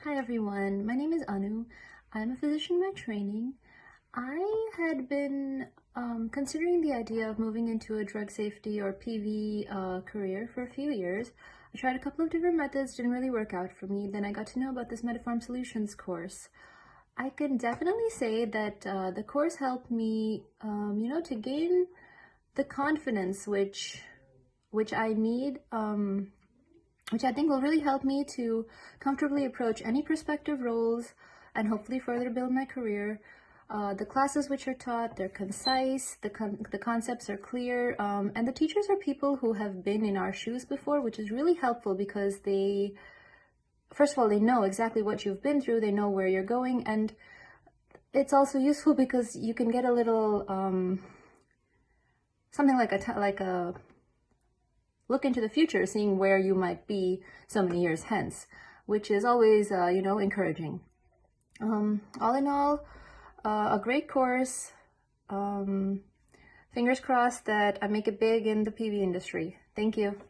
Hi everyone, my name is Anu. I'm a physician by training. I had been considering the idea of moving into a drug safety or PV career for a few years. I tried a couple of different methods, didn't really work out for me. Then I got to know about this MediPharm Solutions course. I can definitely say that the course helped me, to gain the confidence which I need, which I think will really help me to comfortably approach any prospective roles and hopefully further build my career. The classes which are taught, they're concise, the concepts are clear, and the teachers are people who have been in our shoes before, which is really helpful because first of all, they know exactly what you've been through, they know where you're going, and it's also useful because you can get a little, something like a look into the future, seeing where you might be so many years hence, which is always, encouraging. All in all, a great course. Fingers crossed that I make it big in the PV industry. Thank you.